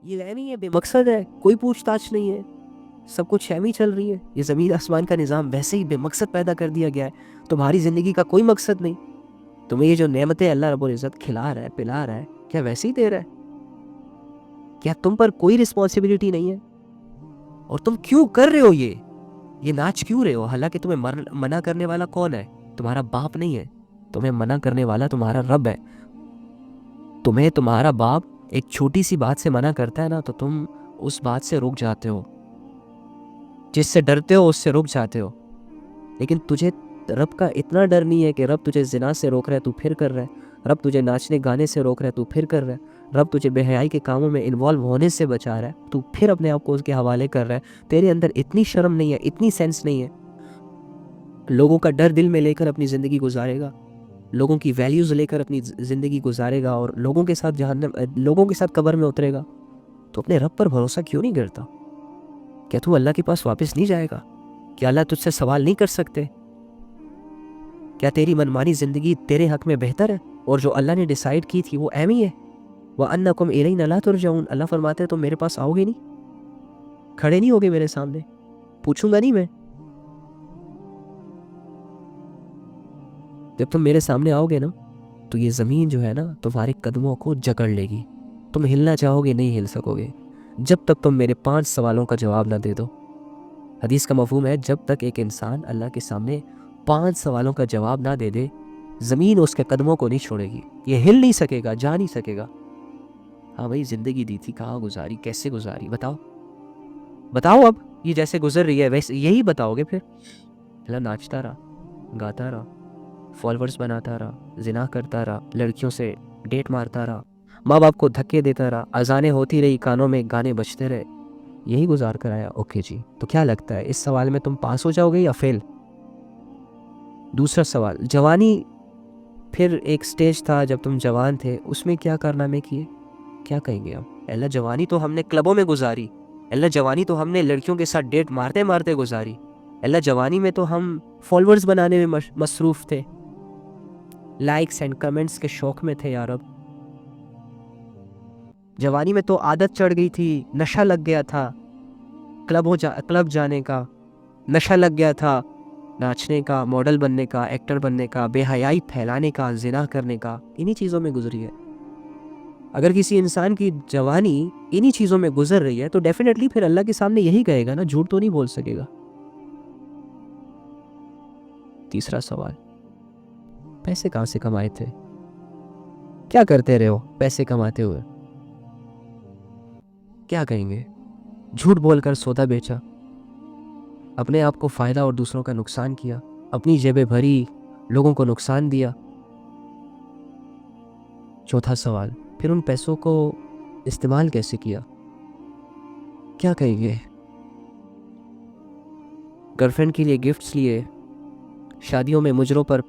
یہ اہم ہی ہے، بے مقصد ہے، کوئی پوچھ تاچھ نہیں ہے، سب کچھ اہم ہی چل رہی ہے. یہ زمین آسمان کا نظام ویسے ہی بے مقصد پیدا کر دیا گیا ہے. تمہاری زندگی کا کوئی مقصد نہیں. تمہیں یہ جو نعمتیں اللہ رب العزت کھلا رہا ہے، پلا رہا ہے، کیا ویسے ہی دے رہا ہے؟ کیا تم پر کوئی رسپانسبلٹی نہیں ہے؟ اور تم کیوں کر رہے ہو یہ ناچ کیوں رہے ہو؟ حالانکہ تمہیں منع کرنے والا کون ہے؟ تمہارا باپ نہیں ہے. تمہیں منع کرنے والا تمہارا رب ہے. تمہیں تمہارا باپ ایک چھوٹی سی بات سے منع کرتا ہے نا، تو تم اس بات سے رک جاتے ہو. جس سے ڈرتے ہو اس سے رک جاتے ہو. لیکن تجھے رب کا اتنا ڈر نہیں ہے کہ رب تجھے زنا سے روک رہا ہے تو پھر کر رہا ہے، رب تجھے ناچنے گانے سے روک رہا ہے تو پھر کر رہا ہے، رب تجھے بے حیائی کے کاموں میں انوالو ہونے سے بچا رہا ہے تو پھر اپنے آپ کو اس کے حوالے کر رہا ہے. تیرے اندر اتنی شرم نہیں ہے، اتنی سینس نہیں ہے. لوگوں کا ڈر دل میں لے کر اپنی زندگی گزارے گا، لوگوں کی ویلیوز لے کر اپنی زندگی گزارے گا، اور لوگوں کے ساتھ قبر میں اترے گا. تو اپنے رب پر بھروسہ کیوں نہیں کرتا؟ کیا تو اللہ کے پاس واپس نہیں جائے گا؟ کیا اللہ تجھ سے سوال نہیں کر سکتے؟ کیا تیری منمانی زندگی تیرے حق میں بہتر ہے، اور جو اللہ نے ڈیسائیڈ کی تھی وہ اہم ہی ہے؟ وَأَنَّكُمْ إِلَيْنَا لَا تُرْجَعُونَ. اللہ فرماتے ہیں تم میرے پاس آؤ گے نہیں، کھڑے نہیں ہوگے میرے سامنے، پوچھوں گا نہیں میں. جب تم میرے سامنے آؤ گے نا تو یہ زمین جو ہے نا تمہارے قدموں کو جکڑ لے گی. تم ہلنا چاہو گے نہیں ہل سکو گے جب تک تم میرے 5 سوالوں کا جواب نہ دے دو. حدیث کا مفہوم ہے جب تک ایک انسان اللہ کے سامنے 5 سوالوں کا جواب نہ دے دے، زمین اس کے قدموں کو نہیں چھوڑے گی. یہ ہل نہیں سکے گا، جا نہیں سکے گا. ہاں بھائی، زندگی دی تھی، کہاں گزاری، کیسے گزاری، بتاؤ اب یہ جیسے گزر رہی ہے ویسے یہی بتاؤ گے پھر؟ اللہ ناچتا رہا، گاتا رہا، فالوورز بناتا رہا، زنا کرتا رہا، لڑکیوں سے ڈیٹ مارتا رہا، ماں باپ کو دھکے دیتا رہا، اذانیں ہوتی رہی، کانوں میں گانے بجتے رہے، یہی گزار کر آیا. اوکے جی، تو کیا لگتا ہے اس سوال میں تم پاس ہو جاؤ گے یا فیل؟ دوسرا سوال، جوانی، پھر ایک سٹیج تھا جب تم جوان تھے، اس میں کیا کارنامے کیے؟ کیا کہیں گے اب؟ اللہ جوانی تو ہم نے کلبوں میں گزاری، اللہ جوانی تو ہم نے لڑکیوں کے ساتھ ڈیٹ مارتے مارتے گزاری، اللہ جوانی میں تو ہم فالوورز بنانے میں مصروف تھے، لائکس اینڈ کمنٹس کے شوق میں تھے. یار اب جوانی میں تو عادت چڑھ گئی تھی، نشہ لگ گیا تھا، کلب جانے کا نشہ لگ گیا تھا، ناچنے کا، ماڈل بننے کا، ایکٹر بننے کا، بے حیائی پھیلانے کا، زنا کرنے کا، انہی چیزوں میں گزری ہے. اگر کسی انسان کی جوانی انہی چیزوں میں گزر رہی ہے تو ڈیفینیٹلی پھر اللہ کے سامنے یہی کہے گا نا، جھوٹ تو نہیں بول سکے گا. تیسرا سوال، پیسے کہاں سے کمائے تھے؟ کیا کرتے رہے ہو پیسے کماتے ہوئے؟ کیا کہیں گے؟ جھوٹ بول کر سودا بیچا، اپنے آپ کو فائدہ اور دوسروں کا نقصان کیا، اپنی جیبیں بھری، لوگوں کو نقصان دیا. چوتھا سوال، پھر ان پیسوں کو استعمال کیسے کیا؟ کیا کہیں گے؟ گرل فرینڈ کے لیے گفٹس لیے، شادیوں میں مجروں پر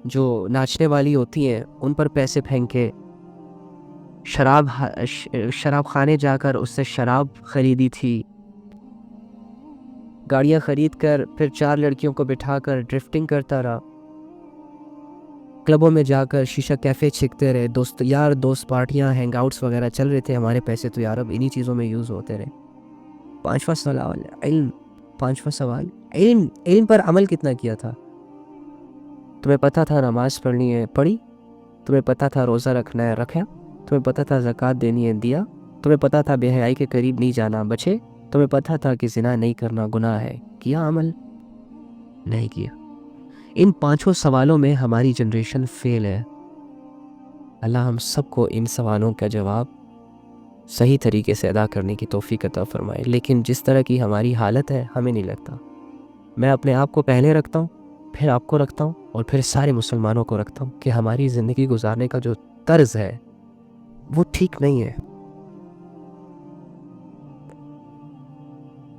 جو ناچنے والی ہوتی ہیں ان پر پیسے پھینکے، شراب خانے جا کر اس سے شراب خریدی تھی، گاڑیاں خرید کر پھر 4 لڑکیوں کو بٹھا کر ڈرفٹنگ کرتا رہا، کلبوں میں جا کر شیشہ کیفے چھکتے رہے، دوست پارٹیاں، ہینگ آؤٹس وغیرہ چل رہے تھے، ہمارے پیسے تو یار اب انہی چیزوں میں یوز ہوتے رہے. پانچواں سوال، علم پر عمل کتنا کیا تھا؟ تمہیں پتہ تھا نماز پڑھنی ہے، پڑھی؟ تمہیں پتہ تھا روزہ رکھنا ہے، رکھا؟ تمہیں پتہ تھا زکوٰۃ دینی ہے، دیا؟ تمہیں پتہ تھا بے حیائی کے قریب نہیں جانا، بچے؟ تمہیں پتہ تھا کہ زنا نہیں کرنا گناہ ہے، کیا عمل؟ نہیں کیا. ان 5 سوالوں میں ہماری جنریشن فیل ہے. اللہ ہم سب کو ان سوالوں کا جواب صحیح طریقے سے ادا کرنے کی توفیق عطا فرمائے. لیکن جس طرح کی ہماری حالت ہے ہمیں نہیں لگتا. میں اپنے آپ کو پہلے رکھتا ہوں، پھر آپ کو رکھتا ہوں، اور پھر سارے مسلمانوں کو رکھتا ہوں کہ ہماری زندگی گزارنے کا جو طرز ہے وہ ٹھیک نہیں ہے.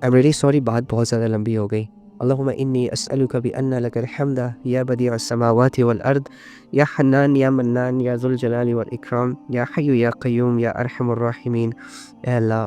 I'm really sorry، بات بہت زیادہ لمبی ہو گئی. اللہم انی اسألک بأن لک الحمد یا بدیع السماوات والارض یا حنان یا منان یا ذوالجلال والاکرام یا حی یا قیوم یا ارحم الراحمین. اے اللہ